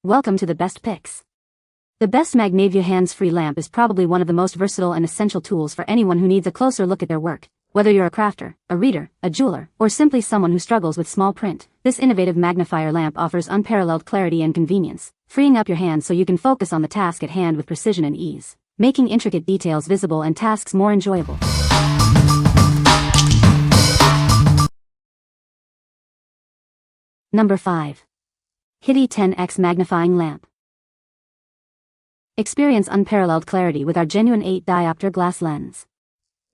Welcome to the best picks. The best Magnavue Hands-free Lamp is probably one of the most versatile and essential tools for anyone who needs a closer look at their work. Whether you're a crafter, a reader, a jeweler, or simply someone who struggles with small print, this innovative magnifier lamp offers unparalleled clarity and convenience, freeing up your hands so you can focus on the task at hand with precision and ease, making intricate details visible and tasks more enjoyable. Number 5. HITTI 10x Magnifying Lamp. Experience unparalleled clarity with our genuine 8-diopter glass lens.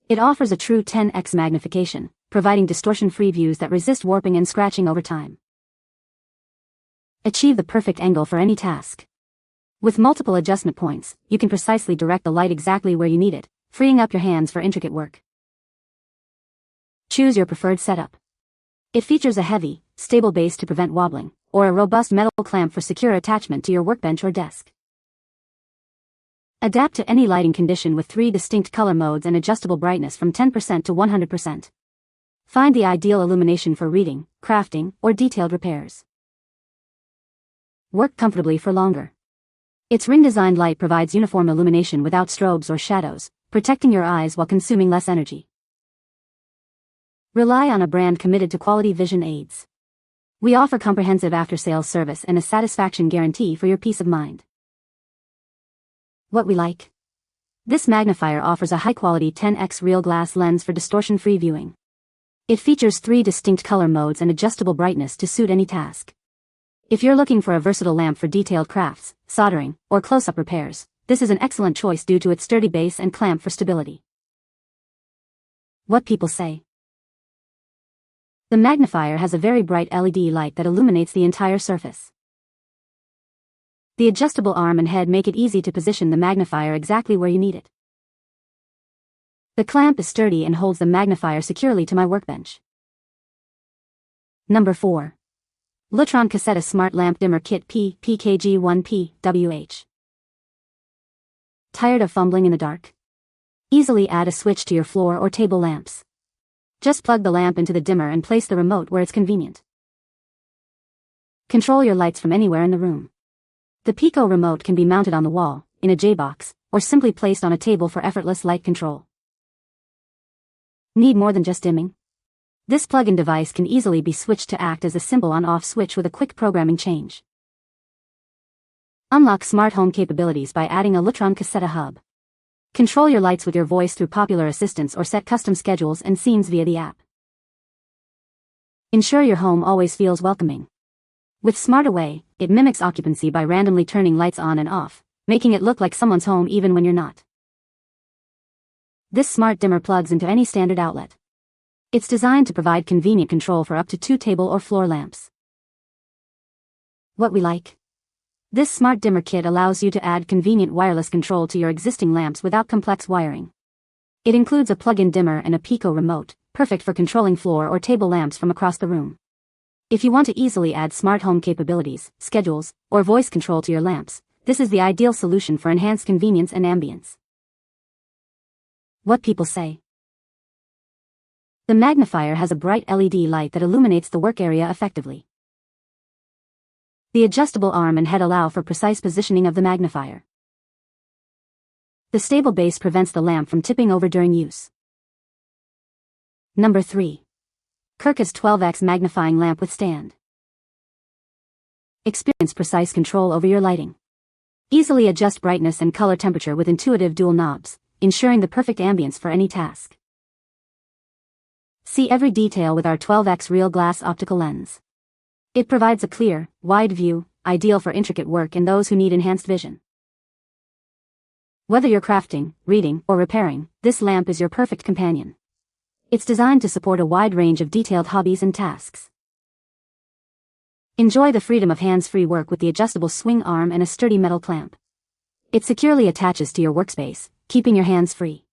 It offers a true 10x magnification, providing distortion-free views that resist warping and scratching over time. Achieve the perfect angle for any task. With multiple adjustment points, you can precisely direct the light exactly where you need it, freeing up your hands for intricate work. Choose your preferred setup. It features a heavy, stable base to prevent wobbling, or a robust metal clamp for secure attachment to your workbench or desk. Adapt to any lighting condition with 3 distinct color modes and adjustable brightness from 10% to 100%. Find the ideal illumination for reading, crafting, or detailed repairs. Work comfortably for longer. Its ring-designed light provides uniform illumination without strobes or shadows, protecting your eyes while consuming less energy. Rely on a brand committed to quality vision aids. We offer comprehensive after-sales service and a satisfaction guarantee for your peace of mind. What we like. This magnifier offers a high-quality 10x real glass lens for distortion-free viewing. It features 3 distinct color modes and adjustable brightness to suit any task. If you're looking for a versatile lamp for detailed crafts, soldering, or close-up repairs, this is an excellent choice due to its sturdy base and clamp for stability. What people say. The magnifier has a very bright LED light that illuminates the entire surface. The adjustable arm and head make it easy to position the magnifier exactly where you need it. The clamp is sturdy and holds the magnifier securely to my workbench. Number 4. Lutron Caseta Smart Lamp Dimmer Kit PKG1P WH. Tired of fumbling in the dark? Easily add a switch to your floor or table lamps. Just plug the lamp into the dimmer and place the remote where it's convenient. Control your lights from anywhere in the room. The Pico remote can be mounted on the wall, in a J-box, or simply placed on a table for effortless light control. Need more than just dimming? This plug-in device can easily be switched to act as a simple on-off switch with a quick programming change. Unlock smart home capabilities by adding a Lutron Caseta hub. Control your lights with your voice through popular assistants or set custom schedules and scenes via the app. Ensure your home always feels welcoming. With Smart Away, it mimics occupancy by randomly turning lights on and off, making it look like someone's home even when you're not. This smart dimmer plugs into any standard outlet. It's designed to provide convenient control for up to 2 table or floor lamps. What we like. This smart dimmer kit allows you to add convenient wireless control to your existing lamps without complex wiring. It includes a plug-in dimmer and a Pico remote, perfect for controlling floor or table lamps from across the room. If you want to easily add smart home capabilities, schedules, or voice control to your lamps, this is the ideal solution for enhanced convenience and ambience. What people say. The magnifier has a bright LED light that illuminates the work area effectively. The adjustable arm and head allow for precise positioning of the magnifier. The stable base prevents the lamp from tipping over during use. Number 3. KIRKAS 12x Magnifying Lamp with Stand. Experience precise control over your lighting. Easily adjust brightness and color temperature with intuitive dual knobs, ensuring the perfect ambience for any task. See every detail with our 12x real glass optical lens. It provides a clear, wide view, ideal for intricate work and those who need enhanced vision. Whether you're crafting, reading, or repairing, this lamp is your perfect companion. It's designed to support a wide range of detailed hobbies and tasks. Enjoy the freedom of hands-free work with the adjustable swing arm and a sturdy metal clamp. It securely attaches to your workspace, keeping your hands free.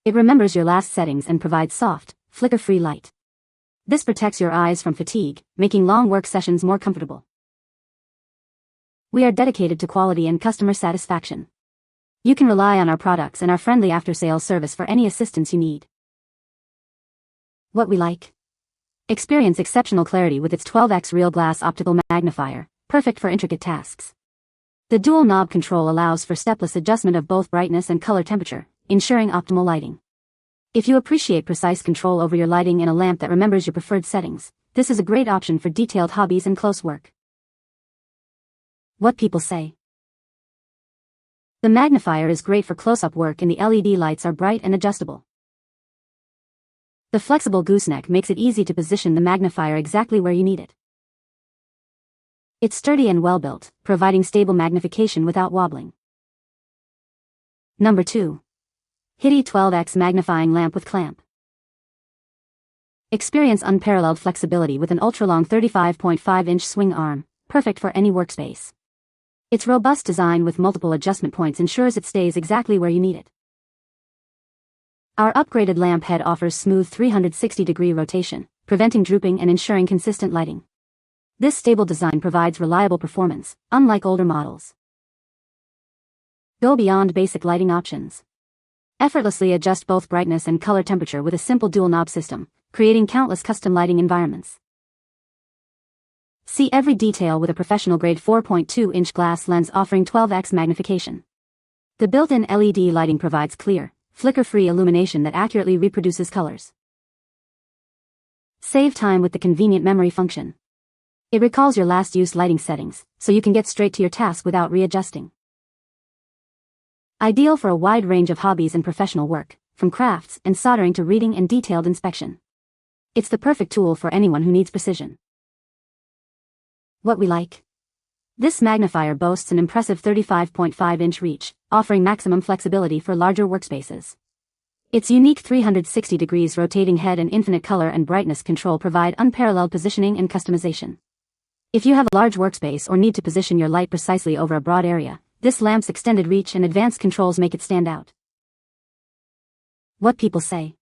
It remembers your last settings and provides soft, flicker-free light. This protects your eyes from fatigue, making long work sessions more comfortable. We are dedicated to quality and customer satisfaction. You can rely on our products and our friendly after-sales service for any assistance you need. What we like. Experience exceptional clarity with its 12x real glass optical magnifier, perfect for intricate tasks. The dual knob control allows for stepless adjustment of both brightness and color temperature, ensuring optimal lighting. If you appreciate precise control over your lighting in a lamp that remembers your preferred settings, this is a great option for detailed hobbies and close work. What people say. The magnifier is great for close-up work and the LED lights are bright and adjustable. The flexible gooseneck makes it easy to position the magnifier exactly where you need it. It's sturdy and well-built, providing stable magnification without wobbling. Number 2. HITTI 12x Magnifying Lamp with Clamp. Experience unparalleled flexibility with an ultra-long 35.5-inch swing arm, perfect for any workspace. Its robust design with multiple adjustment points ensures it stays exactly where you need it. Our upgraded lamp head offers smooth 360-degree rotation, preventing drooping and ensuring consistent lighting. This stable design provides reliable performance, unlike older models. Go beyond basic lighting options. Effortlessly adjust both brightness and color temperature with a simple dual knob system, creating countless custom lighting environments. See every detail with a professional-grade 4.2-inch glass lens offering 12x magnification. The built-in LED lighting provides clear, flicker-free illumination that accurately reproduces colors. Save time with the convenient memory function. It recalls your last used lighting settings, so you can get straight to your task without readjusting. Ideal for a wide range of hobbies and professional work, from crafts and soldering to reading and detailed inspection. It's the perfect tool for anyone who needs precision. What we like. This magnifier boasts an impressive 35.5-inch reach, offering maximum flexibility for larger workspaces. Its unique 360 degrees rotating head and infinite color and brightness control provide unparalleled positioning and customization. If you have a large workspace or need to position your light precisely over a broad area, this lamp's extended reach and advanced controls make it stand out. What people say.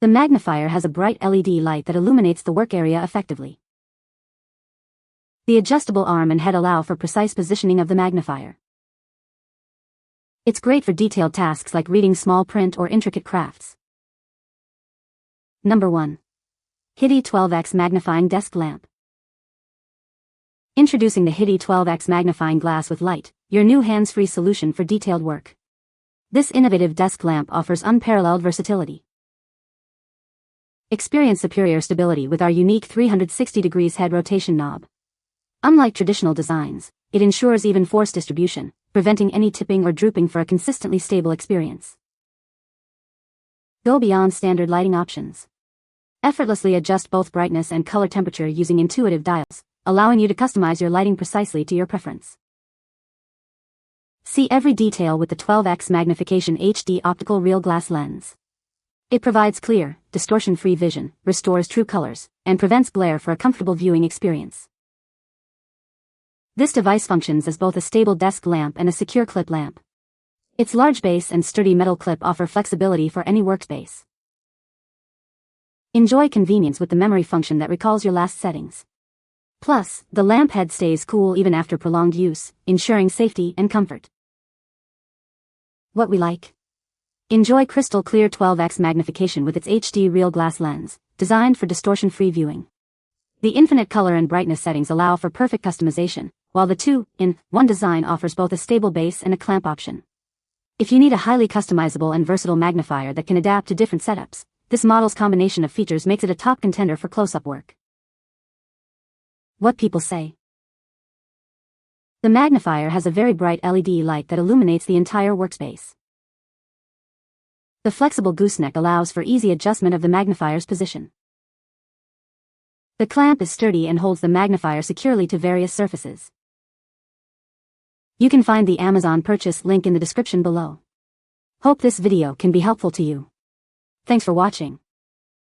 The magnifier has a bright LED light that illuminates the work area effectively. The adjustable arm and head allow for precise positioning of the magnifier. It's great for detailed tasks like reading small print or intricate crafts. Number 1. HITTI 12x Magnifying Desk Lamp. Introducing the HITTI 12x Magnifying Glass with Light, your new hands-free solution for detailed work. This innovative desk lamp offers unparalleled versatility. Experience superior stability with our unique 360 degrees head rotation knob. Unlike traditional designs, it ensures even force distribution, preventing any tipping or drooping for a consistently stable experience. Go beyond standard lighting options. Effortlessly adjust both brightness and color temperature using intuitive dials, allowing you to customize your lighting precisely to your preference. See every detail with the 12x magnification HD optical real glass lens. It provides clear, distortion-free vision, restores true colors, and prevents glare for a comfortable viewing experience. This device functions as both a stable desk lamp and a secure clip lamp. Its large base and sturdy metal clip offer flexibility for any workspace. Enjoy convenience with the memory function that recalls your last settings. Plus, the lamp head stays cool even after prolonged use, ensuring safety and comfort. What we like. Enjoy crystal clear 12x magnification with its HD real glass lens, designed for distortion-free viewing. The infinite color and brightness settings allow for perfect customization, while the 2-in-1 design offers both a stable base and a clamp option. If you need a highly customizable and versatile magnifier that can adapt to different setups, this model's combination of features makes it a top contender for close-up work. What people say. The magnifier has a very bright LED light that illuminates the entire workspace. The flexible gooseneck allows for easy adjustment of the magnifier's position. The clamp is sturdy and holds the magnifier securely to various surfaces. You can find the Amazon purchase link in the description below. Hope this video can be helpful to you. Thanks for watching.